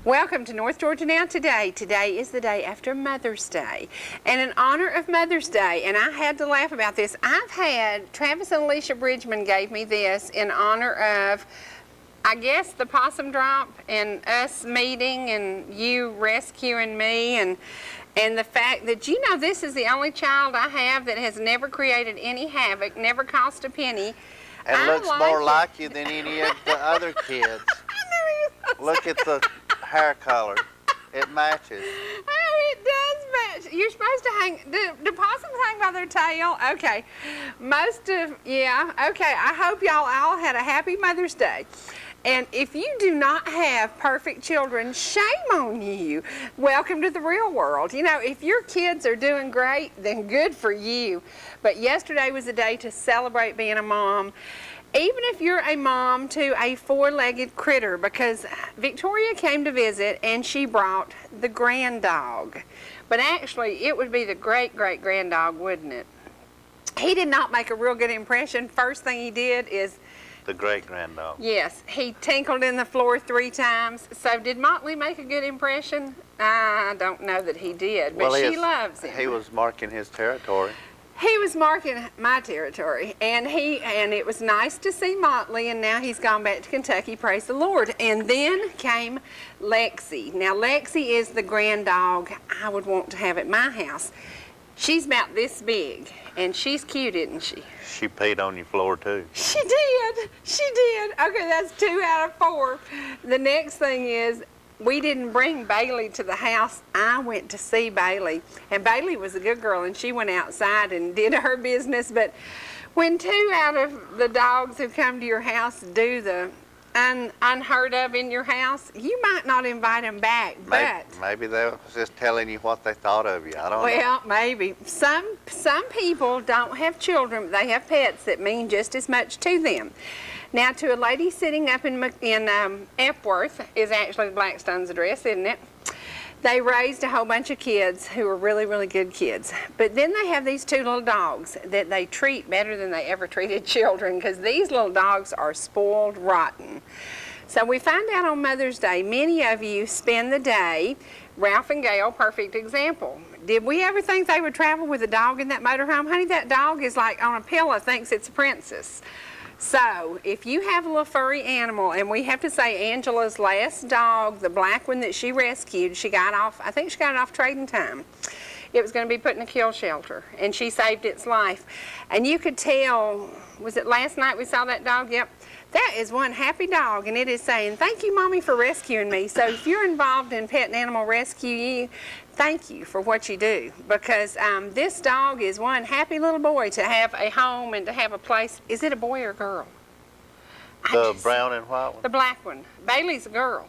Welcome to North Georgia Now Today. Today is the day after Mother's Day. And in honor of Mother's Day, and I had to laugh about this, Travis and Alicia Bridgman gave me this in honor of, I guess, the possum drop and us meeting and you rescuing me and the fact that, you know, this is the only child I have that has never created any havoc, never cost a penny. And looks more like you than any of the other kids. Look at the hair color. It matches. Oh, it does match. You're supposed to hang, do possums hang by their tail? Okay. Okay. I hope y'all all had a happy Mother's Day. And if you do not have perfect children, shame on you. Welcome to the real world. You know, if your kids are doing great, then good for you. But yesterday was a day to celebrate being a mom. Even if you're a mom to a four-legged critter, because Victoria came to visit and she brought the grand dog. But actually, it would be the great-great-grand dog, wouldn't it? He did not make a real good impression. First thing he did is... The great-grand dog. Yes, he tinkled in the floor 3 times. So did Motley make a good impression? I don't know that he did, but she loves him. He was marking his territory. He was marking my territory, and it was nice to see Motley, and now he's gone back to Kentucky, praise the Lord. And then came Lexi. Now, Lexi is the grand dog I would want to have at my house. She's about this big, and she's cute, isn't she? She peed on your floor, too. She did. She did. Okay, that's 2 out of 4. The next thing is, we didn't bring Bailey to the house. I went to see Bailey, and Bailey was a good girl, and she went outside and did her business. But when 2 out of the dogs who come to your house do the unheard of in your house, you might not invite them back. But maybe they was just telling you what they thought of you. I don't know. Well, maybe. Some people don't have children, but they have pets that mean just as much to them. Now, to a lady sitting up in Epworth is actually Blackstone's address, isn't it? They raised a whole bunch of kids who were really, really good kids. But then they have these 2 little dogs that they treat better than they ever treated children, because these little dogs are spoiled rotten. So we find out on Mother's Day, many of you spend the day, Ralph and Gail, perfect example. Did we ever think they would travel with a dog in that motorhome? Honey, that dog is like on a pillow, thinks it's a princess. So, if you have a little furry animal, and we have to say Angela's last dog, the black one that she rescued, I think she got it off Trading Time. It was going to be put in a kill shelter, and she saved its life. And you could tell, was it last night we saw that dog? Yep. That is one happy dog, and it is saying, thank you, Mommy, for rescuing me. So if you're involved in pet and animal rescue, thank you for what you do, because this dog is one happy little boy to have a home and to have a place. Is it a boy or a girl? The brown and white one? The black one. Bailey's a girl.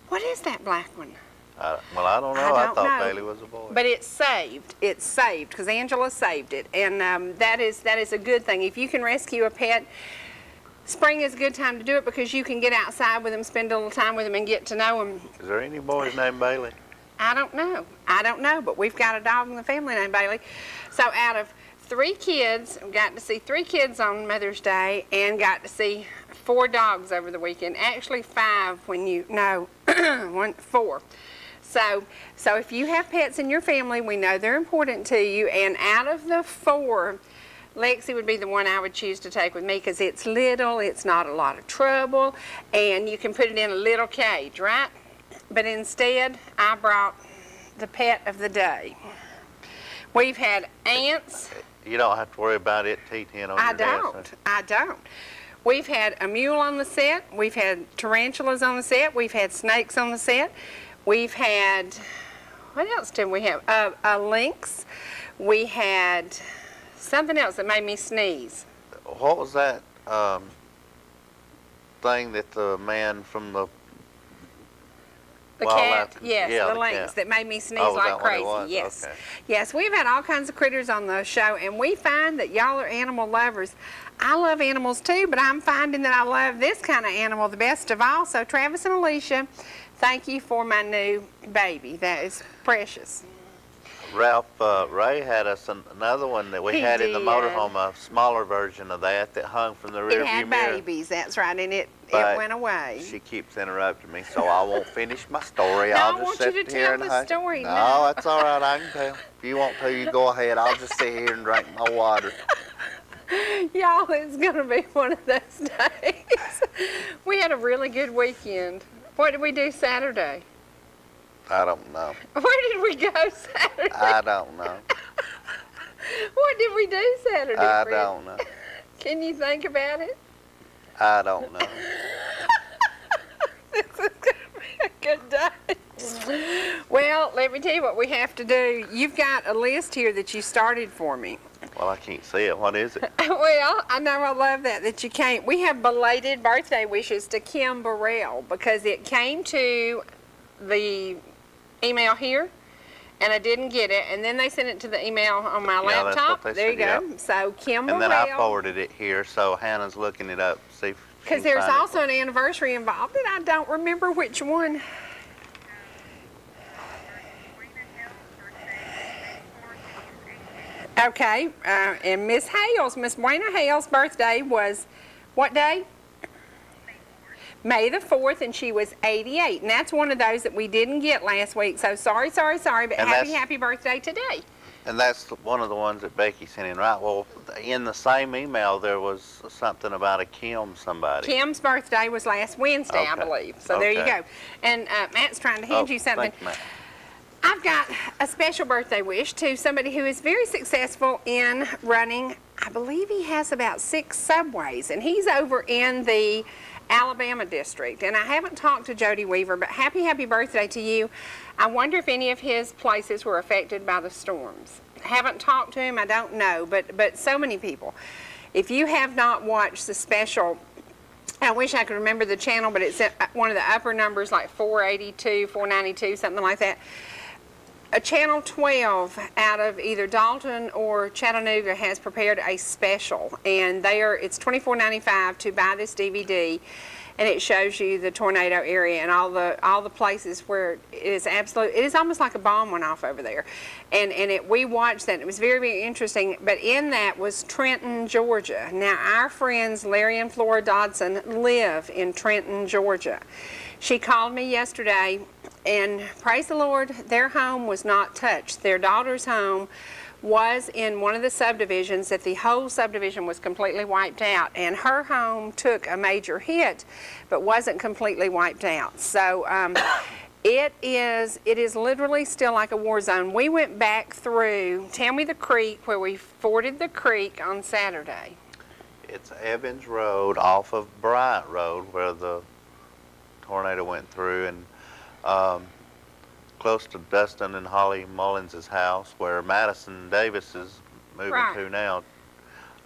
What is that black one? Well, I don't know. I thought Bailey was a boy. But it's saved. It's saved because Angela saved it, and that is a good thing. If you can rescue a pet, spring is a good time to do it because you can get outside with them, spend a little time with them, and get to know them. Is there any boys named Bailey? I don't know, but we've got a dog in the family named Bailey. So out of 3 kids, we got to see 3 kids on Mother's Day and got to see 4 dogs over the weekend. Actually 5 4. So if you have pets in your family, we know they're important to you, and out of the 4, Lexi would be the one I would choose to take with me because it's little, it's not a lot of trouble, and you can put it in a little cage, right? But instead, I brought the pet of the day. We've had ants. You don't have to worry about it teething on your desk. I don't. We've had a mule on the set. We've had tarantulas on the set. We've had snakes on the set. We've had, what else did we have? A lynx. We had something else that made me sneeze. What was that thing that the man from the cat, yes, yeah, the lynx that made me sneeze like crazy. Yes. Okay. Yes, we've had all kinds of critters on the show, and we find that y'all are animal lovers. I love animals too, but I'm finding that I love this kind of animal the best of all. So Travis and Alicia, thank you for my new baby. That is precious. Ralph Ray had us another one that we had in the motorhome, a smaller version of that hung from the rear view mirror. It had babies, that's right, and But it went away. she keeps interrupting me, so I won't finish my story. No, I'll I just want you sit to here tell and the hush. story. No, No. that's all right. I can tell. If you want to, you go ahead. I'll just sit here and drink my water. Y'all, it's going to be one of those days. We had a really good weekend. What did we do Saturday? I don't know. Where did we go Saturday? I don't know. What did we do Saturday, I Fred? don't know. Can you think about it? I don't know. This is going to be a good day. Well, let me tell you what we have to do. You've got a list here that you started for me. Well, I can't see it. What is it? Well, I know I love that you can't. We have belated birthday wishes to Kim Burrell because it came to the email here and I didn't get it, and then they sent it to the email on my Yeah, that's laptop. what they There you said, go. yep. So Kim And Burrell. then I forwarded it here, so Hannah's looking it up. See if she Because can there's find it. also an anniversary involved, and I don't remember which one. Okay, and Miss Buena Hale's birthday was what day? May the 4th, and she was 88. And that's one of those that we didn't get last week. So sorry, but And happy birthday today. And that's one of the ones that Becky sent in, right? Well, in the same email, there was something about a Kim somebody. Kim's birthday was last Wednesday, I Okay. believe. So there you Okay. go. And Matt's trying to hand you something. Thank you, Matt. I've got a special birthday wish to somebody who is very successful in running, I believe he has about 6 subways, and he's over in the Alabama district. And I haven't talked to Jody Weaver, but happy birthday to you. I wonder if any of his places were affected by the storms. Haven't talked to him, I don't know, but so many people. If you have not watched the special, I wish I could remember the channel, but it's one of the upper numbers, like 482, 492, something like that. Channel 12 out of either Dalton or Chattanooga has prepared a special, and it's $24.95 to buy this DVD, and it shows you the tornado area and all the places where it is almost like a bomb went off over there, and we watched that. And it was very, very interesting. But in that was Trenton, Georgia. Now our friends Larry and Flora Dodson live in Trenton, Georgia. She called me yesterday, and praise the Lord, their home was not touched. Their daughter's home was in one of the subdivisions that the whole subdivision was completely wiped out, and her home took a major hit but wasn't completely wiped out. So it is literally still like a war zone. We went back through Tammy the Creek, where we forded the creek on Saturday. It's Evans Road off of Bryant Road where the tornado went through, and close to Dustin and Holly Mullins' house where Madison Davis is moving to now.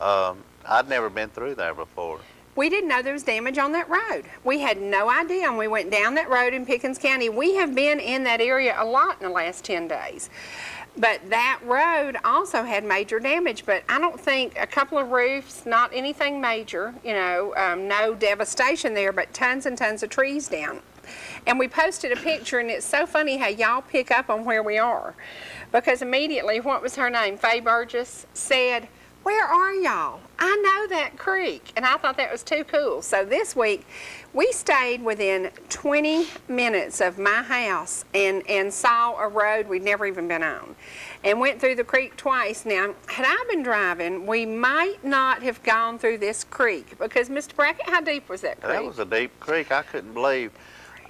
I'd never been through there before. We didn't know there was damage on that road. We had no idea, and we went down that road in Pickens County. We have been in that area a lot in the last 10 days. But that road also had major damage, but I don't think a couple of roofs, not anything major, no devastation there, but tons and tons of trees down. And we posted a picture, and it's so funny how y'all pick up on where we are. Because immediately, what was her name? Faye Burgess said, "Where are y'all? I know that creek." And I thought that was too cool. So this week, we stayed within 20 minutes of my house and saw a road we'd never even been on. And went through the creek twice. Now, had I been driving, we might not have gone through this creek. Because, Mr. Brackett, how deep was that creek? That was a deep creek. I couldn't believe.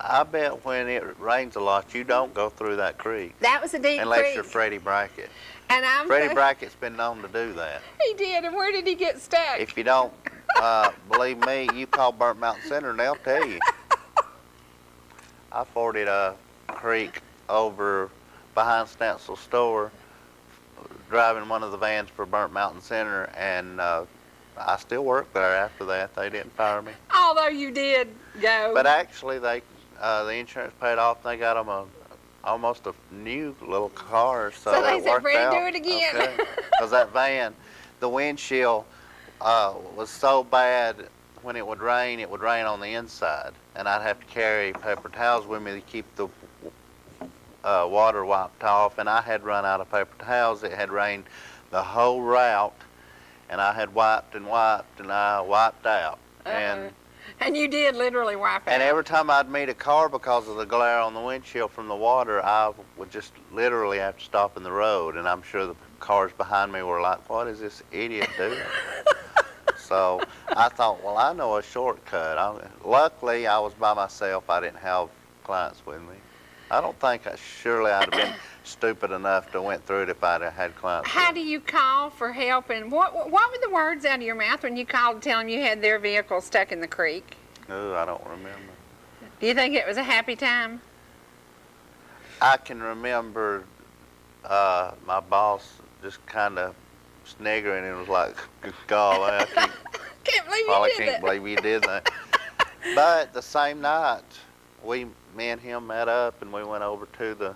I bet when it rains a lot, you don't go through that creek. That was a deep unless creek. You're Freddy Brackett. And Freddie Brackett's been known to do that. He did, and where did he get stuck? If you don't believe me, you call Burnt Mountain Center and they'll tell you. I forded a creek over behind Stansel's store, driving one of the vans for Burnt Mountain Center, and I still work there after that. They didn't fire me. Although you did go. But actually, the insurance paid off. They got them almost a new little car, so they it said, worked "Freddie, out. do it again." Because that van, the windshield was so bad. When it would rain on the inside, and I'd have to carry paper towels with me to keep the water wiped off. And I had run out of paper towels. It had rained the whole route, and I had wiped and I wiped out. And And you did literally wipe out. And every time I'd meet a car because of the glare on the windshield from the water, I would just literally have to stop in the road. And I'm sure the cars behind me were like, what is this idiot doing? So I thought, well, I know a shortcut. Luckily, I was by myself. I didn't have clients with me. I don't think surely I'd have been stupid enough to went through it if I'd have had clients. How do you call for help? And what were the words out of your mouth when you called to tell them you had their vehicle stuck in the creek? Oh, I don't remember. Do you think it was a happy time? I can remember my boss just kind of sniggering and was like, golly, I can't believe you did that. But the same night, me and him met up and we went over to the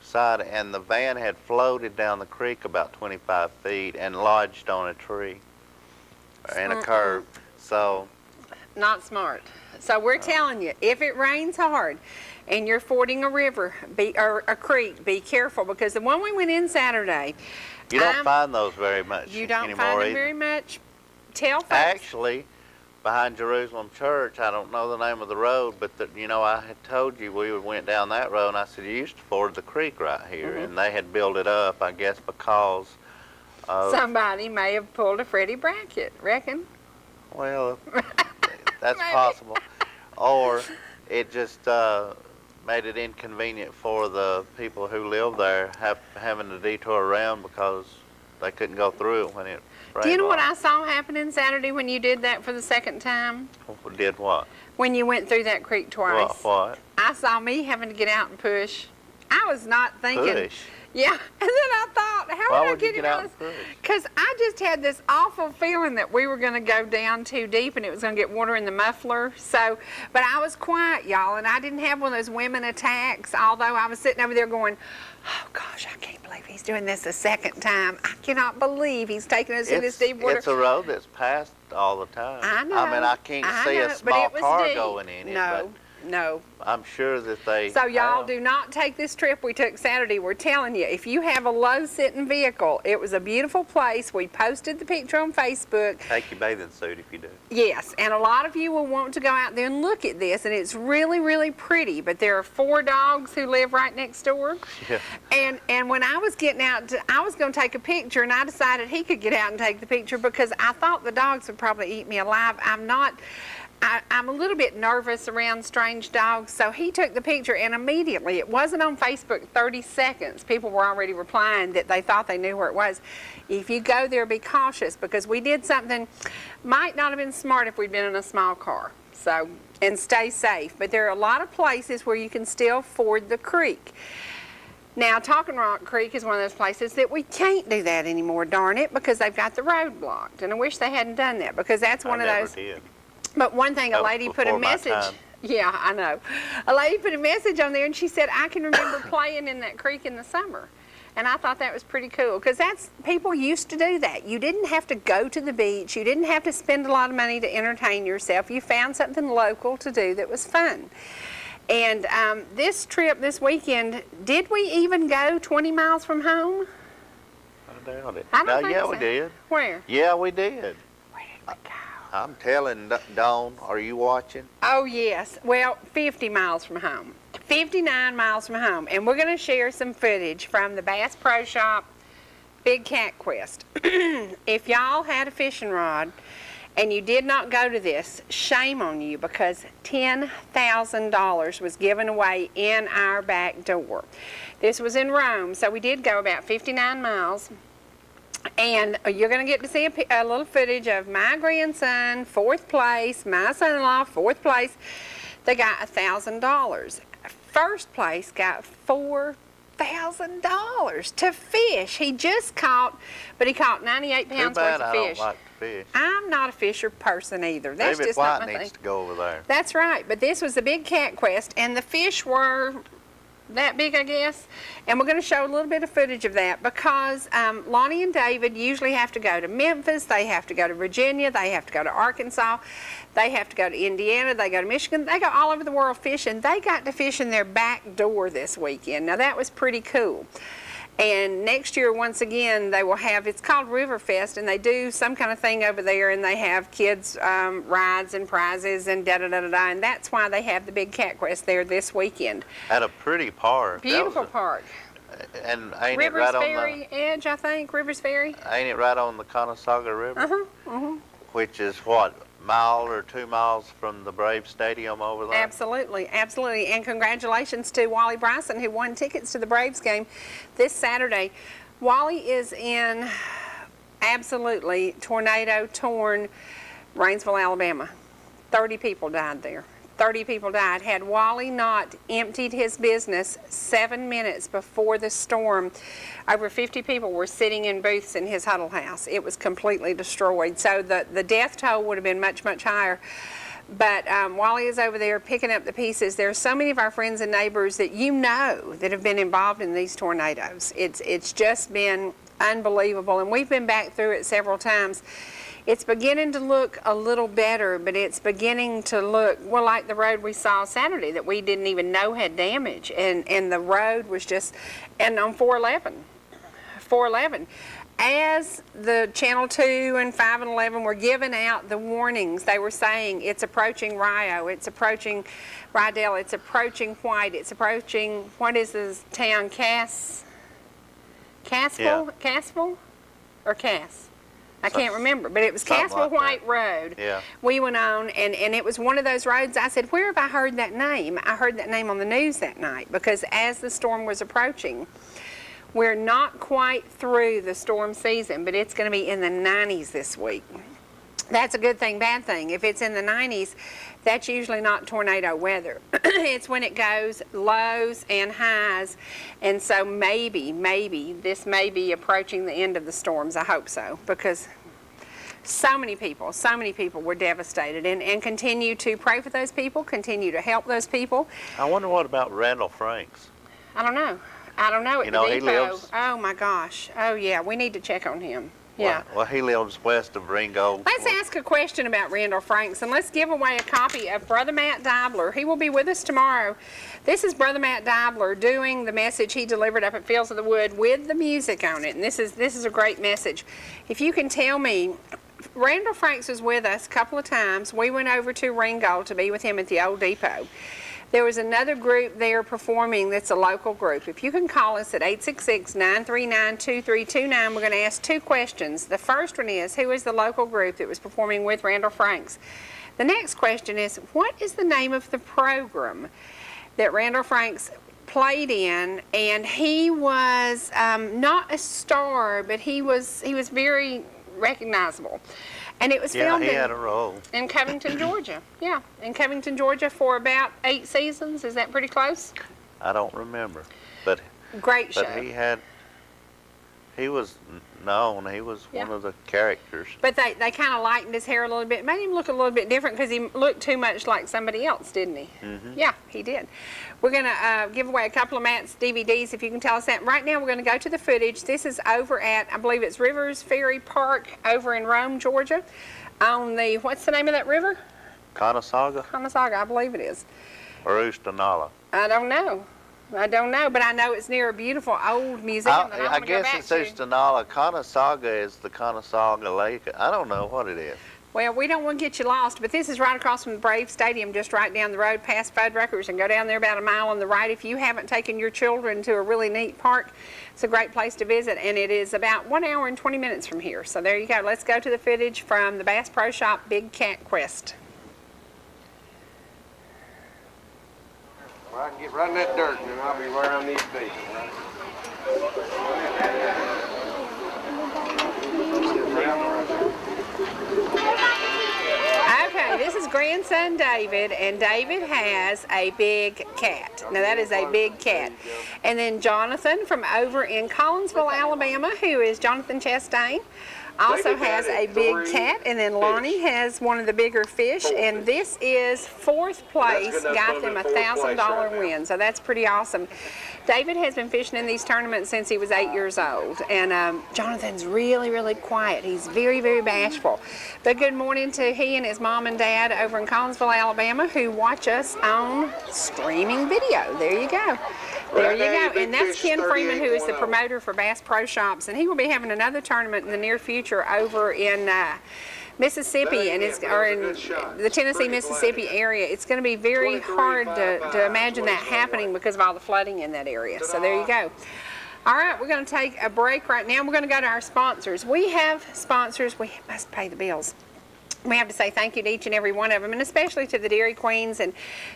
side, and the van had floated down the creek about 25 feet and lodged on a tree and a curb. So not smart. So we're telling you, if it rains hard and you're fording a river or a creek, be careful, because the one we went in Saturday, you don't find those very much. You don't anymore find them either. very much. Tell folks. Actually, behind Jerusalem Church, I don't know the name of the road, but I had told you we went down that road, and I said, you used to ford the creek right here, and they had built it up, I guess, because of... Somebody may have pulled a Freddy Brackett, reckon? Well, that's possible. Or it just made it inconvenient for the people who live there having to detour around because they couldn't go through it when it rained. Do you know what I saw happening Saturday when you did that for the second time? Did what? When you went through that creek twice. What? I saw me having to get out and push. I was not thinking. Push? Yeah, and then I thought, how would I get out and push? Because I just had this awful feeling that we were going to go down too deep and it was going to get water in the muffler. So, but I was quiet, y'all, and I didn't have one of those women attacks, although I was sitting over there going, oh gosh, I can't believe he's doing this a second time. I cannot believe he's taking us in this deep water. It's a road that's passed all the time. I know. I mean, I can't see a small car going in it. No. No. I'm sure that they So y'all do not take this trip we took Saturday. We're telling you, if you have a low-sitting vehicle, it was a beautiful place. We posted the picture on Facebook. Take your bathing suit if you do. Yes, and a lot of you will want to go out there and look at this, and it's really, really pretty. But there are 4 dogs who live right next door. Yeah. And when I was getting out, I was going to take a picture, and I decided he could get out and take the picture because I thought the dogs would probably eat me alive. I'm a little bit nervous around strange dogs, so he took the picture, and immediately, it wasn't on Facebook 30 seconds, people were already replying that they thought they knew where it was. If you go there, be cautious, because we did something, might not have been smart if we'd been in a small car, so, and stay safe. But there are a lot of places where you can still ford the creek. Now, Talking Rock Creek is one of those places that we can't do that anymore, darn it, because they've got the road blocked, and I wish they hadn't done that, because that's one of those. Did. But one thing, a lady put a message. Yeah, I know. A lady put a message on there, and she said, I can remember playing in that creek in the summer. And I thought that was pretty cool, because people used to do that. You didn't have to go to the beach. You didn't have to spend a lot of money to entertain yourself. You found something local to do that was fun. And this trip this weekend, did we even go 20 miles from home? I doubt it. I don't think so. We did. Where? Yeah, we did. Where did we go? I'm telling Dawn, are you watching? Oh, yes. Well, 50 miles from home. 59 miles from home. And we're going to share some footage from the Bass Pro Shop Big Cat Quest. If y'all had a fishing rod and you did not go to this, shame on you, because $10,000 was given away in our back door. This was in Rome, so we did go about 59 miles. And you're going to get to see a little footage of my grandson, 4th place, my son-in-law, 4th place. They got $1,000. First place got $4,000 to fish. He just caught, but he caught 98 pounds worth of fish. I don't like to fish. I'm not a fisher person either. That's David just White not my needs thing. to go over there. That's right, but this was the Big Cat Quest, and the fish were that big, I guess. And we're going to show a little bit of footage of that because Lonnie and David usually have to go to Memphis, they have to go to Virginia, they have to go to Arkansas, they have to go to Indiana, they go to Michigan, they go all over the world fishing. They got to fish in their back door this weekend. Now that was pretty cool. And next year, once again, they will have, it's called Riverfest, and they do some kind of thing over there, and they have kids' rides and prizes and da-da-da-da-da, and that's why they have the big cat quest there this weekend. At a pretty park. Beautiful park. And ain't Rivers it right Ferry Edge, I think, Rivers Ferry. Ain't it right on the Conasauga River? Uh-huh. Which is what, mile or 2 miles from the Braves Stadium over there? Absolutely, absolutely. And congratulations to Wally Bryson, who won tickets to the Braves game this Saturday. Wally is in absolutely tornado-torn Rainsville, Alabama. 30 people died there. 30 people died. Had Wally not emptied his business 7 minutes before the storm, over 50 people were sitting in booths in his huddle house. It was completely destroyed. So the death toll would have been much, much higher. But Wally is over there picking up the pieces. There are so many of our friends and neighbors that you know that have been involved in these tornadoes. It's just been unbelievable, and we've been back through it several times. It's beginning to look a little better, but it's beginning to look, well, like the road we saw Saturday that we didn't even know had damage. And the road was just, and on 411. As the Channel 2 and 5 and 11 were giving out the warnings, they were saying it's approaching Rio, it's approaching Rydell, it's approaching White, it's approaching, what is this town, Cassville? Yeah. Cassville? Or Cass? I can't remember, but it was Something Cassville like White that. Road. Yeah. We went on, and it was one of those roads. I said, where have I heard that name? I heard that name on the news that night, because as the storm was approaching, we're not quite through the storm season, but it's going to be in the 90s this week. That's a good thing, bad thing. If it's in the 90s, that's usually not tornado weather. It's when it goes lows and highs, and so maybe this may be approaching the end of the storms. I hope so, because so many people were devastated, and continue to pray for those people, continue to help those people. I wonder what about Randall Franks? I don't know at You know, the he depot. lives- Oh my gosh. Oh yeah, we need to check on him. Yeah. Well, he lives west of Ringo. Let's ask a question about Randall Franks, and let's give away a copy of Brother Matt Dibler. He will be with us tomorrow. This is Brother Matt Dibler doing the message he delivered up at Fields of the Wood with the music on it, and this is a great message. If you can tell me, Randall Franks was with us a couple of times. We went over to Ringo to be with him at the old depot. There was another group there performing that's a local group. If you can call us at 866-939-2329, we're going to ask two questions. The first one is, who is the local group that was performing with Randall Franks? The next question is, what is the name of the program that Randall Franks played in? And he was not a star, but he was very recognizable. And it was filmed he had a role. in Covington, Georgia. Yeah, in Covington, Georgia for about 8 seasons. Is that pretty close? I don't remember, but Great show. he was known. He was one of the characters. But they kind of lightened his hair a little bit, made him look a little bit different because he looked too much like somebody else, didn't he? Mm-hmm. Yeah, he did. We're going to give away a couple of Matt's DVDs, if you can tell us that. Right now, we're going to go to the footage. This is over at, I believe it's Rivers Ferry Park over in Rome, Georgia, on the, what's the name of that river? Conasauga Conasauga, I believe it is. or Oostanala? I don't know, but I know it's near a beautiful old museum that I I want to go guess back it's to. Oostanala. Conasauga is the Conasauga Lake. I don't know what it is. Well, we don't want to get you lost, but this is right across from the Brave Stadium, just right down the road past Fuddruckers, and go down there about a mile on the right. If you haven't taken your children to a really neat park, it's a great place to visit, and it is about 1 hour and 20 minutes from here. So there you go. Let's go to the footage from the Bass Pro Shop Big Cat Quest. Well, I can get right in that dirt, and then I'll be where I need to be. Okay, this is grandson David, and David has a big cat. Now that is a big cat. And then Jonathan from over in Collinsville, Alabama, who is Jonathan Chastain, also has a big cat. And then Lonnie has one of the bigger fish, and this is fourth place, got them a $1,000 win. So that's pretty awesome. David has been fishing in these tournaments since he was 8 years old, and Jonathan's really, really quiet. He's very, very bashful. But good morning to he and his mom and dad over in Collinsville, Alabama, who watch us on streaming video. There you go. There you go. And that's Ken Freeman, who is the promoter for Bass Pro Shops. And he will be having another tournament in the near future over in Mississippi, and or in the Tennessee-Mississippi area. It's going to be very hard to imagine that happening because of all the flooding in that area. So there you go. All right, we're going to take a break right now. We're going to go to our sponsors. We have sponsors. We must pay the bills. We have to say thank you to each and every one of them, and especially to the Dairy Queens and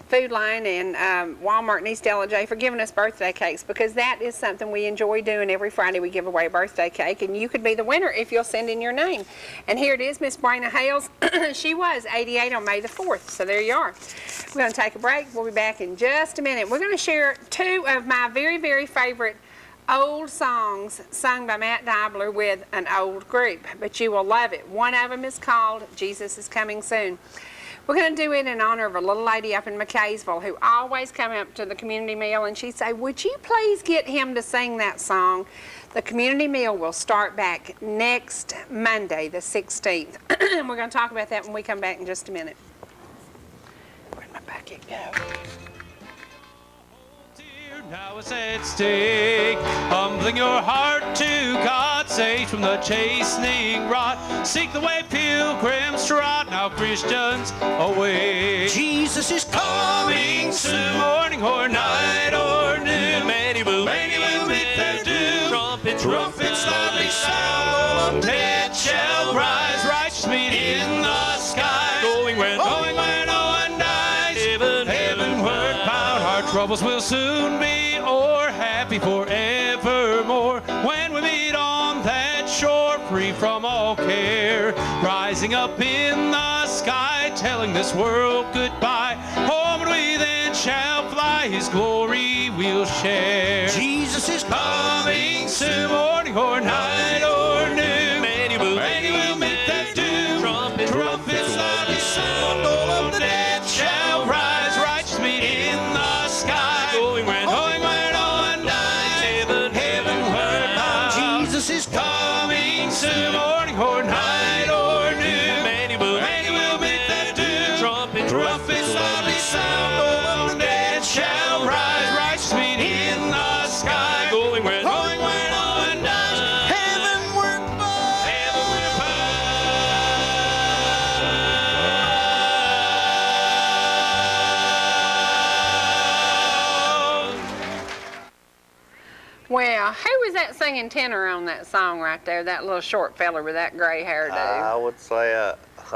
Food Line and Walmart and East LJ for giving us birthday cakes, because that is something we enjoy doing. Every Friday we give away a birthday cake, and you could be the winner if you'll send in your name. And here it is, Miss Brina Hales. She was 88 on May the 4th, so there you are. We're going to take a break. We'll be back in just a minute. We're going to share two of my very, very favorite old songs sung by Matt Dibler with an old group, but you will love it. One of them is called Jesus is Coming Soon. We're going to do it in honor of a little lady up in McKaysville who always come up to the community meal and she'd say, would you please get him to sing that song? The community meal will start back next Monday, the 16th. We're going to talk about that when we come back in just a minute. Where'd my bucket go? Now it's at stake, humbling your heart to God's sake from the chastening rod. Seek the way pilgrims trot, now Christians away. Jesus is coming soon, morning or night or noon. Many will meet their doom. Trumpets loudly sound, all of dead shall rise. Righteous meet In the sky, going where no one dies. Heavenward bound, Our troubles will soon be o'er, happy forevermore. When we meet on that shore, free from all care, rising up in the sky, telling this world goodbye. Homeward we then shall fly, His glory we'll share. Jesus is coming soon, Morning or night or noon. Many will meet their doom. Trumpets loudly sound, all of the dead shall rise. Righteous meet In the sky, going where no one dies. Heavenward bound, Jesus is coming soon, morning or night or noon. Many will meet their doom. Trumpets loudly sound, all of the dead shall rise. Righteous meet In the sky, going where no one dies. Heavenward bound. Well, who was that singing tenor on that song right there? That little short fella with that gray hairdo. I would say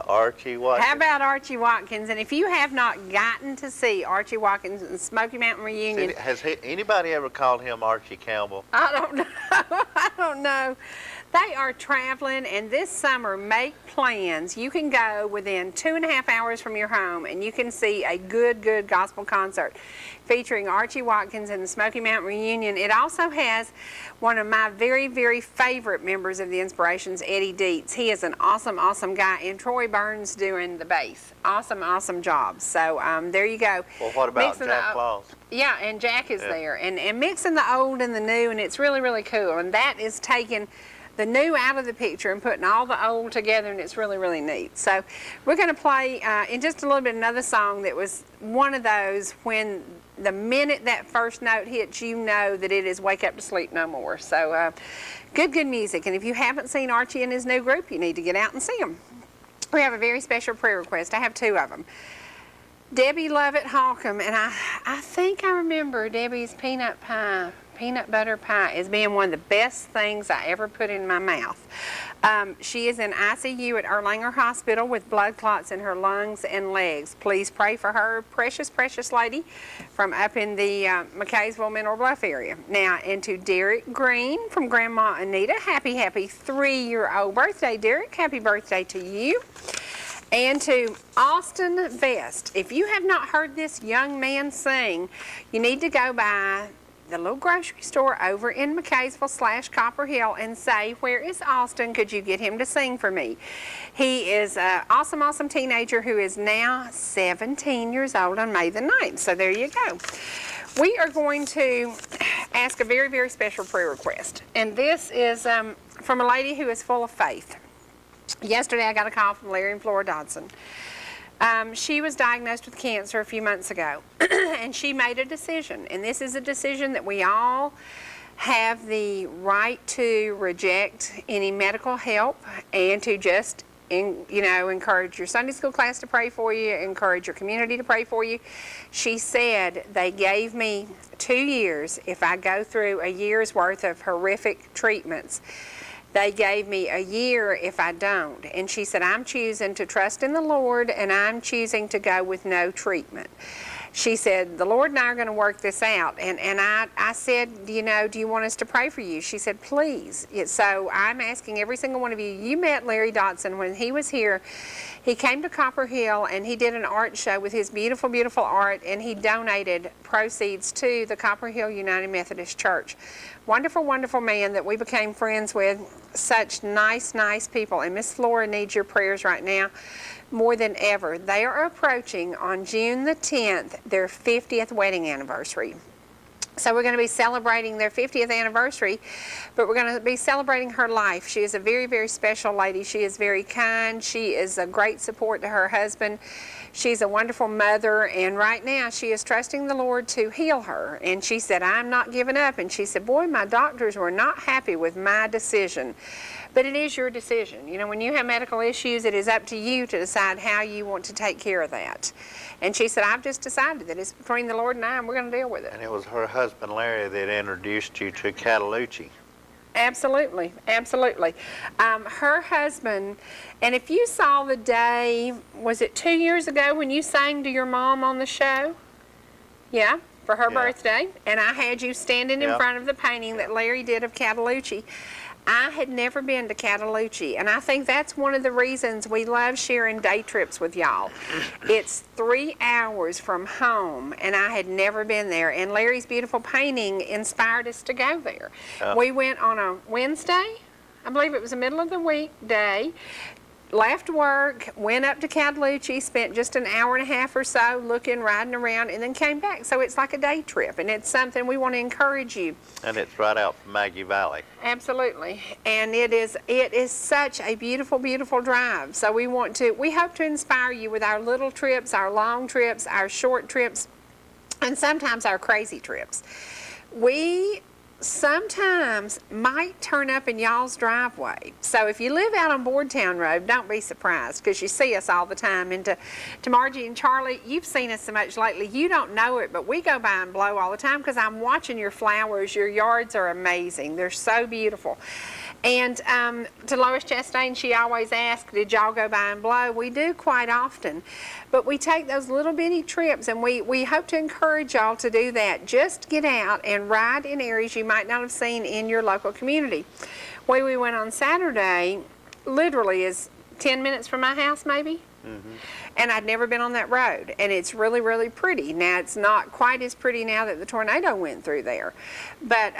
Archie Watkins. How about Archie Watkins? And if you have not gotten to see Archie Watkins and Smoky Mountain Reunion, Has anybody ever called him Archie Campbell? I don't know. I don't know. They are traveling, and this summer, make plans. You can go within 2.5 hours from your home, and you can see a good gospel concert featuring Archie Watkins and the Smoky Mountain Reunion. It also has one of my very, very favorite members of the Inspirations, Eddie Dietz. He is an awesome guy, and Troy Burns doing the bass. Awesome job. So there you go. Well, what about Mixing Jack Claus? Yeah, and Jack is there, and mixing the old and the new, and it's really cool. And that is taking the new out of the picture and putting all the old together, and it's really neat. So we're going to play in just a little bit another song that was one of those when the minute that first note hits, you know that it is Wake Up to Sleep No More. So good music. And if you haven't seen Archie and his new group, you need to get out and see them. We have a very special prayer request. I have two of them. Debbie Lovett Holcomb, and I think I remember Debbie's peanut butter pie as being one of the best things I ever put in my mouth. She is in ICU at Erlanger Hospital with blood clots in her lungs and legs. Please pray for her, precious lady from up in the McKaysville, Mineral Bluff area. Now, and to Derek Green from Grandma Anita, happy 3-year-old birthday, Derek. Happy birthday to you. And to Austin Vest, if you have not heard this young man sing, you need to go by the little grocery store over in McKaysville / Copper Hill and say, where is Austin? Could you get him to sing for me? He is an awesome teenager who is now 17 years old on May the 9th. So there you go. We are going to ask a very special prayer request. And this is from a lady who is full of faith. Yesterday I got a call from Larry and Flora Dodson. She was diagnosed with cancer a few months ago, and she made a decision, and this is a decision that we all have the right to reject any medical help and to just encourage your Sunday school class to pray for you, encourage your community to pray for you. She said they gave me 2 years if I go through a year's worth of horrific treatments. They gave me a year if I don't. And she said, I'm choosing to trust in the Lord, and I'm choosing to go with no treatment. She said, the Lord and I are going to work this out. And I said, do you want us to pray for you? She said, please. So I'm asking every single one of you. You met Larry Dotson when he was here. He came to Copper Hill, and he did an art show with his beautiful, beautiful art, and he donated proceeds to the Copper Hill United Methodist Church. Wonderful, wonderful man that we became friends with. Such nice, nice people. And Miss Flora needs your prayers right now more than ever. They are approaching on June the 10th their 50th wedding anniversary. So we're going to be celebrating their 50th anniversary, but we're going to be celebrating her life. She is a very, very special lady. She is very kind. She is a great support to her husband. She's a wonderful mother, and right now she is trusting the Lord to heal her. And she said, I'm not giving up. And she said, boy, my doctors were not happy with my decision. But it is your decision. When you have medical issues, it is up to you to decide how you want to take care of that. And she said, I've just decided that it's between the Lord and I, and we're going to deal with it. And it was her husband, Larry, that introduced you to Appalachia. Absolutely, absolutely. Her husband, and if you saw the day, was it 2 years ago when you sang to your mom on the show? Yeah, for her birthday. And I had you standing in front of the painting that Larry did of Appalachia. I had never been to Appalachia, and I think that's one of the reasons we love sharing day trips with y'all. It's 3 hours from home, and I had never been there, and Larry's beautiful painting inspired us to go there. We went on a Wednesday, I believe it was the middle of the week day, left work, went up to Appalachia, spent just an hour and a half or so looking, riding around, and then came back. So it's like a day trip, and it's something we want to encourage you. And it's right out from Maggie Valley. Absolutely. And it is such a beautiful, beautiful drive. So we hope to inspire you with our little trips, our long trips, our short trips, and sometimes our crazy trips. We sometimes might turn up in y'all's driveway. So if you live out on Boardtown Road, don't be surprised, because you see us all the time. And to Margie and Charlie, you've seen us so much lately, you don't know it, but we go by and blow all the time because I'm watching your flowers. Your yards are amazing. They're so beautiful. And to Lois Chastain, she always asks, did y'all go by and blow? We do quite often. But we take those little bitty trips, and we hope to encourage y'all to do that. Just get out and ride in areas you might not have seen in your local community. Where we went on Saturday literally is 10 minutes from my house maybe. And I'd never been on that road, and it's really, really pretty. Now, it's not quite as pretty now that the tornado went through there, but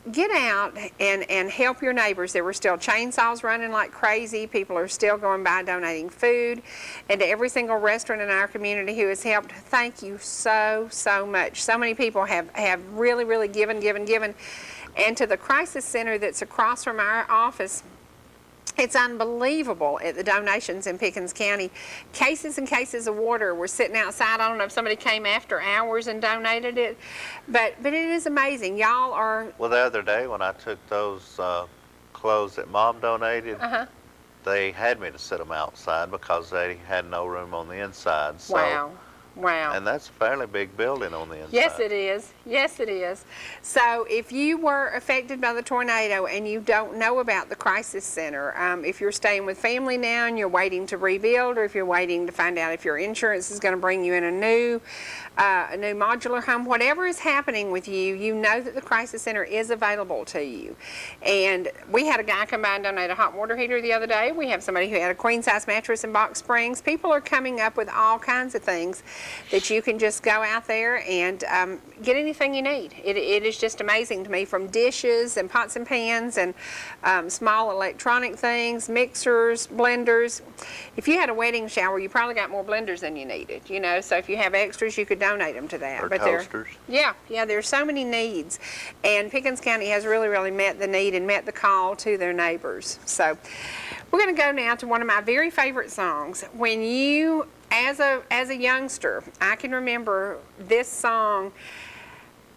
get out and help your neighbors. There were still chainsaws running like crazy. People are still going by donating food, and to every single restaurant in our community who has helped, thank you so, so much. So many people have really, really given, and to the crisis center that's across from our office, it's unbelievable at the donations in Pickens County. Cases and cases of water were sitting outside. I don't know if somebody came after hours and donated it, but it is amazing. Y'all are... Well, the other day when I took those clothes that Mom donated, they had me to sit them outside because they had no room on the inside. So, Wow. And that's a fairly big building on the inside. Yes, it is. Yes, it is. So if you were affected by the tornado and you don't know about the crisis center, if you're staying with family now and you're waiting to rebuild, or if you're waiting to find out if your insurance is going to bring you in a new modular home, whatever is happening with you, you know that the crisis center is available to you. And we had a guy come by and donate a hot water heater the other day. We have somebody who had a queen size mattress in Box Springs. People are coming up with all kinds of things that you can just go out there and get anything you need. It is just amazing to me, from dishes and pots and pans and small electronic things, mixers, blenders. If you had a wedding shower, you probably got more blenders than you needed, so if you have extras, you could donate them to that. Or toasters. Yeah, there's so many needs, and Pickens County has really, really met the need and met the call to their neighbors. So we're going to go now to one of my very favorite songs. When you as a youngster, I can remember this song.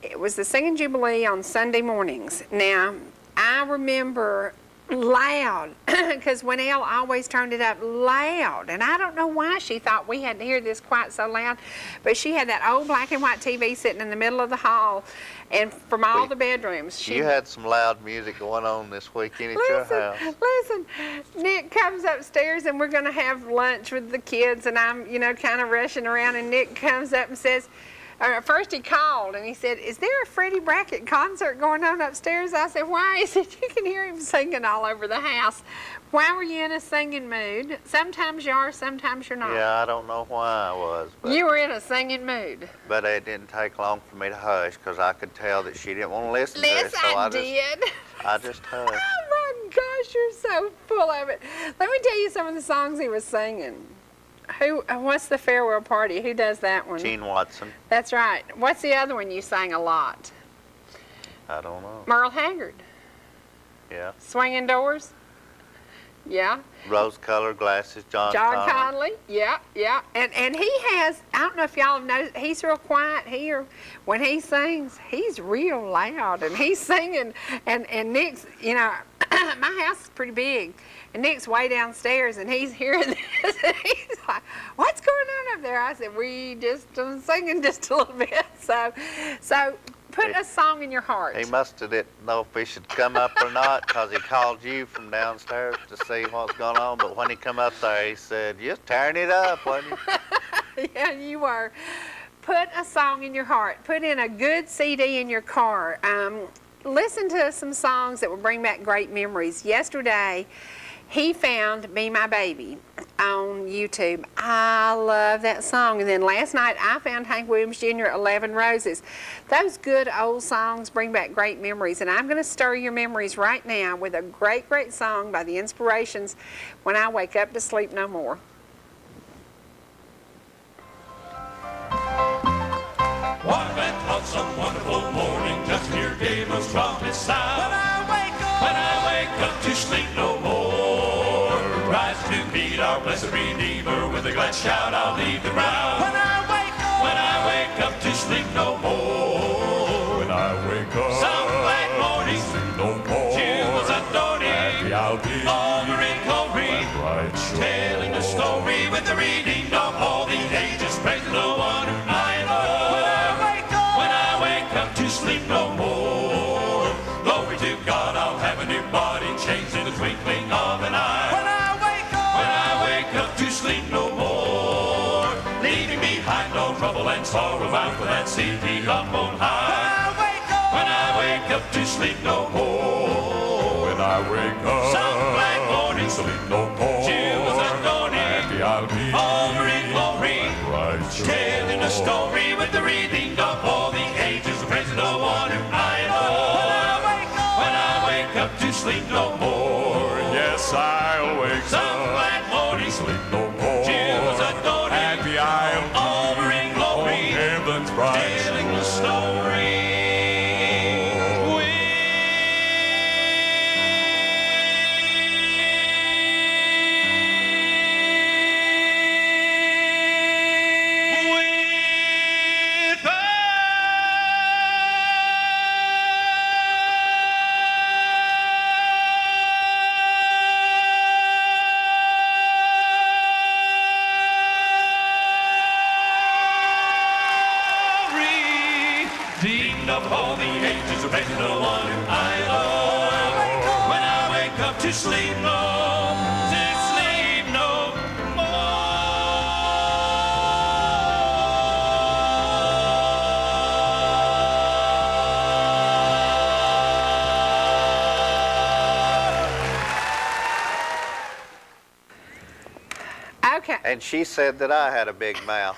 It was the Singing Jubilee on Sunday mornings. Now, I remember loud, because Winnell always turned it up loud, and I don't know why she thought we had to hear this quite so loud, but she had that old black and white TV sitting in the middle of the hall, and from all the bedrooms. You had some loud music going on this weekend at your house. Listen, Nick comes upstairs, and we're going to have lunch with the kids, and I'm, kind of rushing around, and Nick comes up and says, first he called and he said, "Is there a Freddy Brackett concert going on upstairs?" I said, "Why?" He said, "You can hear him singing all over the house." Why were you in a singing mood? Sometimes you are, sometimes you're not. Yeah, I don't know why I was. But, you were in a singing mood. But it didn't take long for me to hush, because I could tell that she didn't want to listen to it. Yes, So I did. I just hushed. Oh my gosh, you're so full of it. Let me tell you some of the songs he was singing. What's the farewell party? Who does that one? Gene Watson. That's right. What's the other one you sang a lot? I don't know. Merle Haggard. Yeah. Swinging Doors. Yeah. Rose-colored glasses, John Conley. Yeah. And he has, I don't know if y'all have noticed, he's real quiet here. When he sings, he's real loud, and he's singing, and Nick's, my house is pretty big, and Nick's way downstairs, and he's hearing this, and he's like, "What's going on up there?" I said, "We just singing just a little bit." So put a song in your heart. He must have didn't know if he should come up or not, because he called you from downstairs to see what's going on. But when he come up there, he said, "Just tearing it up, wasn't you?" Yeah, you were. Put a song in your heart. Put in a good CD in your car. Listen to some songs that will bring back great memories. Yesterday, he found "Be My Baby" on YouTube. I love that song. And then last night, I found Hank Williams Jr. 11 Roses. Those good old songs bring back great memories. And I'm going to stir your memories right now with a great, great song by the Inspirations, "When I Wake Up to Sleep No More." What went on some wonderful morning, just hear Gabriel's trumpet sound. When I wake up to sleep no more, rise to meet our blessed Redeemer, with a glad shout I'll leave the ground. When I wake up to sleep no more, When I wake up, some glad morning, sleep no more. jewels adorning, Happy I'll be, honor and glory, right sure. telling the story with the redeemed of all the ages, praising the one whom I adore. When I wake up to sleep no more, glory to God, I'll have a new body, changed in the twinkling of an eye. When I wake up to sleep no more, leaving behind all trouble and sorrow, bound for that city up on high. When I wake up to sleep no more, When I wake up, some glad morning, sleep no more. jewels adorning, Happy I'll be, honor and glory, right sure. telling the story with the redeemed of all the ages, praising the one whom I adore. When I wake up to sleep no more, Yes, I'll wake some up, glad morning, sleep no more. jewels adorning, Happy I'll be, honor and on glory, heaven's bright telling the shore. story. Redeemed of all the ages, praising the one whom I adore. When I wake up to sleep no more. Okay. And she said that I had a big mouth.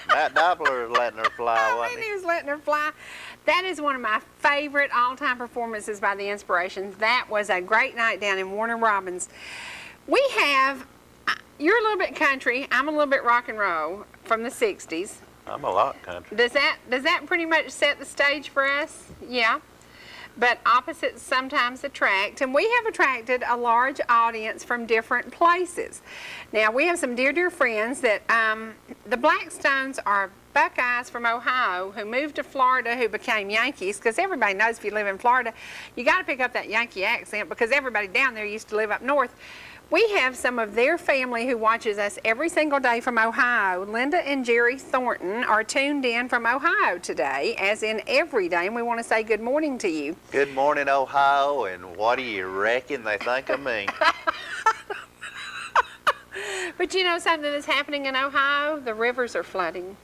Matt Doppler is letting her fly, Oh, wasn't and he? he was letting her fly. That is one of my favorite all-time performances by the Inspirations. That was a great night down in Warner Robins. We have, you're a little bit country, I'm a little bit rock and roll from the 60s. I'm a lot country. Does that pretty much set the stage for us? Yeah. but opposites sometimes attract, and we have attracted a large audience from different places. Now, we have some dear friends that the Blackstones are Buckeyes from Ohio who moved to Florida who became Yankees, because everybody knows if you live in Florida, you got to pick up that Yankee accent because everybody down there used to live up north. We have some of their family who watches us every single day from Ohio. Linda and Jerry Thornton are tuned in from Ohio today, as in every day, and we want to say good morning to you. Good morning, Ohio, and what do you reckon they think of me? But you know something that's happening in Ohio? The rivers are flooding.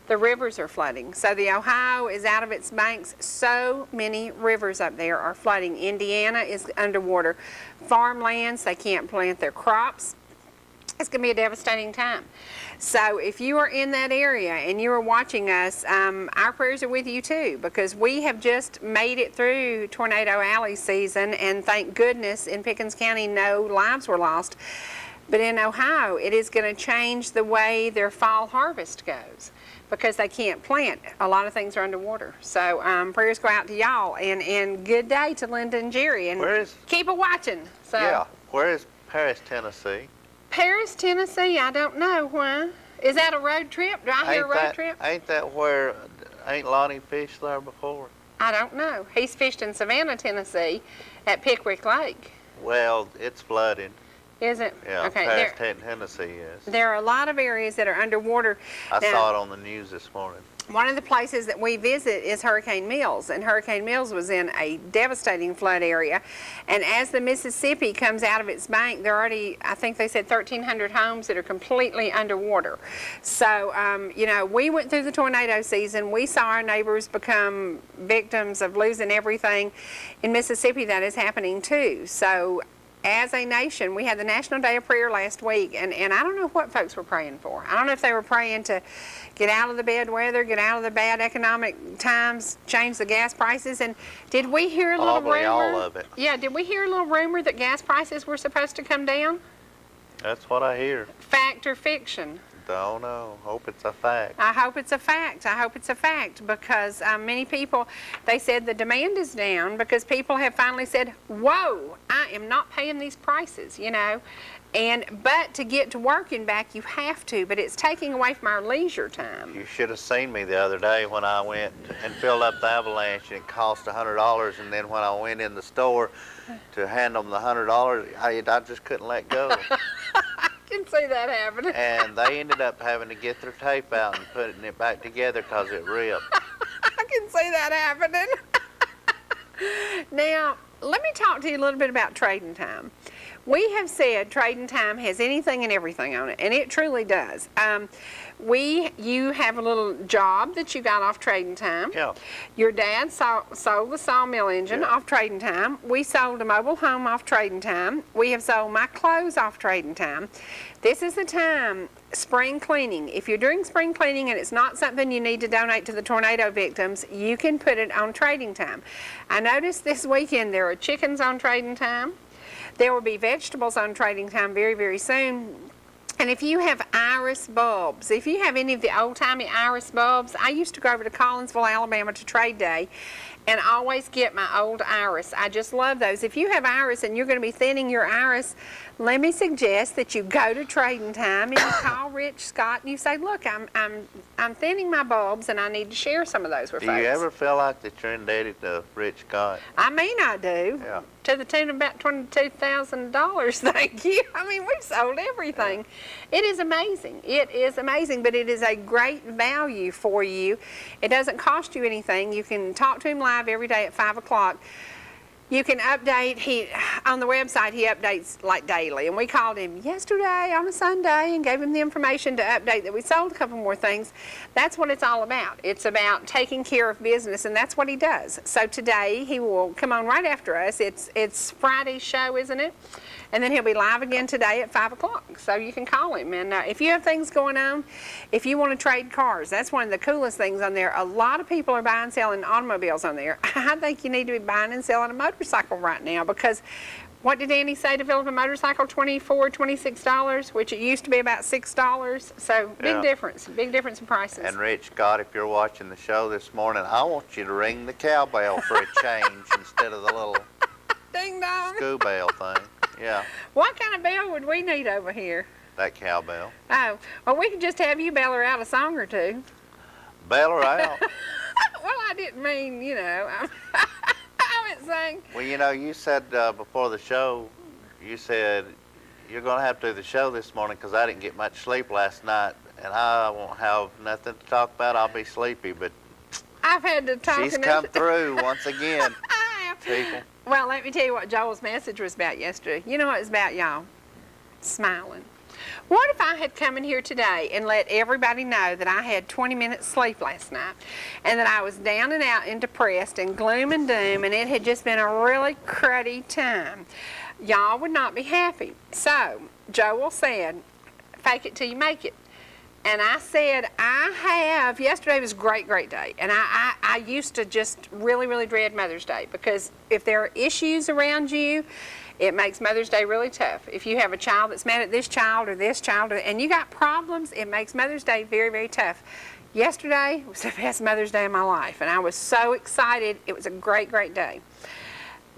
The rivers are flooding. So the Ohio is out of its banks. So many rivers up there are flooding. Indiana is underwater. Farmlands, they can't plant their crops. It's going to be a devastating time. So if you are in that area and you are watching us, our prayers are with you too, because we have just made it through Tornado Alley season, and thank goodness in Pickens County no lives were lost. But in Ohio, it is going to change the way their fall harvest goes, because they can't plant. A lot of things are underwater. So prayers go out to y'all, and good day to Linda and Jerry, and keep it watching. So, yeah, where is Paris, Tennessee? Paris, Tennessee, I don't know why. Is that a road trip? Do I hear a road trip? Ain't that where, ain't Lonnie fished there before? I don't know. He's fished in Savannah, Tennessee at Pickwick Lake. Well, it's flooding. Is it? Yeah, okay. Paris, Tennessee is. There are a lot of areas that are underwater. I now, saw it on the news this morning. One of the places that we visit is Hurricane Mills, and Hurricane Mills was in a devastating flood area. And as the Mississippi comes out of its bank, there are already, I think they said 1,300 homes that are completely underwater. So, you know, we went through the tornado season. We saw our neighbors become victims of losing everything. In Mississippi, that is happening too. So, as a nation, we had the National Day of Prayer last week, and I don't know what folks were praying for. I don't know if they were praying to get out of the bad weather, get out of the bad economic times, change the gas prices. And did we hear a little rumor? All of it. Yeah, did we hear a little rumor that gas prices were supposed to come down? That's what I hear. Fact or fiction? Don't know. Hope it's a fact. I hope it's a fact. I hope it's a fact, because many people, they said the demand is down because people have finally said, whoa, I am not paying these prices, you know. But to get to work and back, you have to, but it's taking away from our leisure time. You should have seen me the other day when I went and filled up the Avalanche, and it cost $100, and then when I went in the store to hand them the $100, I just couldn't let go. I can see that happening. And they ended up having to get their tape out and putting it back together because it ripped. I can see that happening. Now, let me talk to you a little bit about trading time. We have said trading time has anything and everything on it, and it truly does. You have a little job that you got off trading time. Yeah. Your dad sold the sawmill engine off trading time. We sold a mobile home off trading time. We have sold my clothes off trading time. This is the time, spring cleaning. If you're doing spring cleaning and it's not something you need to donate to the tornado victims, you can put it on trading time. I noticed this weekend there are chickens on trading time. There will be vegetables on trading time very, very soon. And if you have iris bulbs, if you have any of the old-timey iris bulbs, I used to go over to Collinsville, Alabama to trade day and always get my old iris. I just love those. If you have iris and you're going to be thinning your iris, let me suggest that you go to trading time and you call Rich Scott and you say, look, I'm thinning my bulbs and I need to share some of those with folks. Do you ever feel like that you're indebted to Rich Scott? I mean, I do. Yeah. To the tune of about $22,000, thank you. I mean, we've sold everything. It is amazing. It is amazing, but it is a great value for you. It doesn't cost you anything. You can talk to him live every day at 5 o'clock. You can update, on the website he updates like daily, and we called him yesterday on a Sunday and gave him the information to update that we sold a couple more things. That's what it's all about. It's about taking care of business, and that's what he does. So today he will come on right after us. It's Friday's show, isn't it? And then he'll be live again today at 5 o'clock. So you can call him. And if you have things going on, if you want to trade cars, that's one of the coolest things on there. A lot of people are buying and selling automobiles on there. I think you need to be buying and selling a motorcycle right now, because what did Annie say to Philip a motorcycle? $24, $26, which it used to be about $6. So Yeah. big difference in prices. And Rich Scott, if you're watching the show this morning, I want you to ring the cowbell for a change instead of the little Ding dong. school bell thing. Yeah, What kind of bell would we need over here? that cowbell. Oh, well, we could just have you bell her out a song or two. Bell her out. Well, I didn't mean, I meant saying. Well, you said before the show, you said you're going to have to do the show this morning because I didn't get much sleep last night, and I won't have nothing to talk about. I'll be sleepy, but I've had to talk she's enough. come through once again, I have. people. Well, let me tell you what Joel's message was about yesterday. You know what it was about, y'all? Smiling. What if I had come in here today and let everybody know that I had 20 minutes sleep last night and that I was down and out and depressed and gloom and doom and it had just been a really cruddy time? Y'all would not be happy. So, Joel said, fake it till you make it. And I said, yesterday was a great day. And I used to just really dread Mother's Day because if there are issues around you, it makes Mother's Day really tough. If you have a child that's mad at this child, and you got problems, it makes Mother's Day very tough. Yesterday was the best Mother's Day of my life, and I was so excited. It was a great day.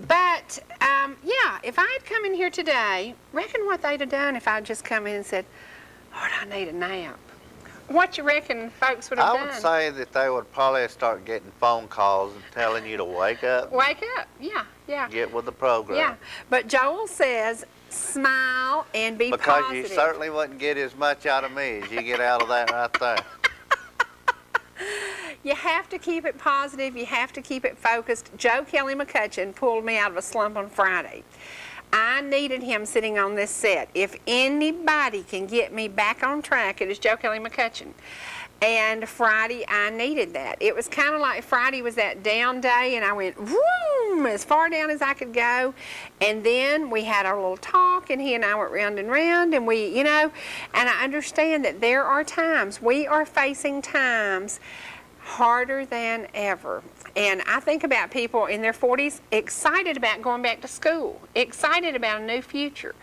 But, yeah, if I had come in here today, reckon what they'd have done if I'd just come in and said, Lord, I need a nap. What you reckon folks would have done? I would say that they would probably start getting phone calls and telling you to wake up. Wake up, yeah. Get with the program. Yeah, but Joel says smile and be because positive. you certainly wouldn't get as much out of me as you get out of that right there. You have to keep it positive. You have to keep it focused. Joe Kelly McCutcheon pulled me out of a slump on Friday. I needed him sitting on this set. If anybody can get me back on track, it is Joe Kelly McCutcheon. And Friday, I needed that. It was kind of like Friday was that down day, and I went, vroom, as far down as I could go. And then we had our little talk, and he and I went round and round, and and I understand that there are times, we are facing times harder than ever. And I think about people in their 40s excited about going back to school, excited about a new future.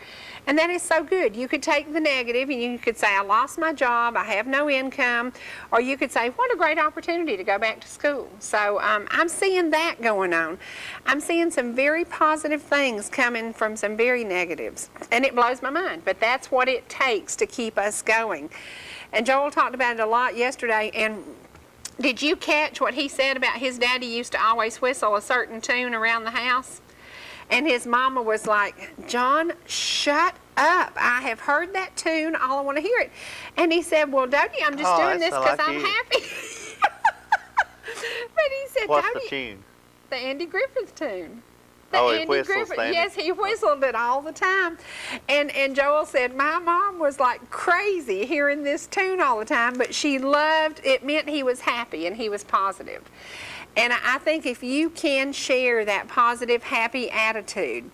And that is so good. You could take the negative and you could say, I lost my job, I have no income, or you could say, what a great opportunity to go back to school. So I'm seeing that going on. I'm seeing some very positive things coming from some very negatives. And it blows my mind, but that's what it takes to keep us going. And Joel talked about it a lot yesterday, and did you catch what he said about his daddy used to always whistle a certain tune around the house? And his mama was like, John, shut up. I have heard that tune. All I want to hear it. And he said, well, Dodie, I'm just doing this because I'm happy. But he said, What's Dodie, the tune? the Andy Griffith tune. He whistles, Andy. Yes, he whistled it all the time. And Joel said, my mom was like crazy hearing this tune all the time, but she loved, it meant he was happy and he was positive. And I think if you can share that positive, happy attitude,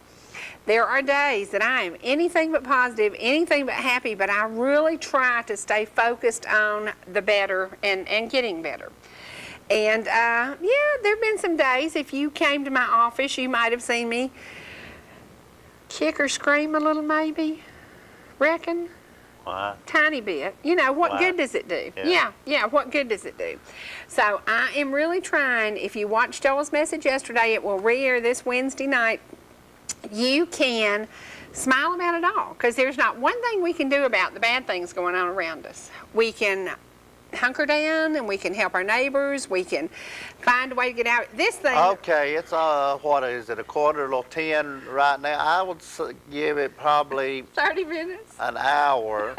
there are days that I am anything but positive, anything but happy, but I really try to stay focused on the better and getting better. And, yeah, there have been some days, if you came to my office, you might have seen me kick or scream a little maybe, reckon? Why? Tiny bit. What good does it do? Yeah, what good does it do? So I am really trying, if you watched Joel's message yesterday, it will re-air this Wednesday night. You can smile about it all, because there's not one thing we can do about the bad things going on around us. We can hunker down and we can help our neighbors. We can find a way to get out. This thing. Okay, it's what is it, 9:45 right now? I would give it probably 30 minutes. an hour,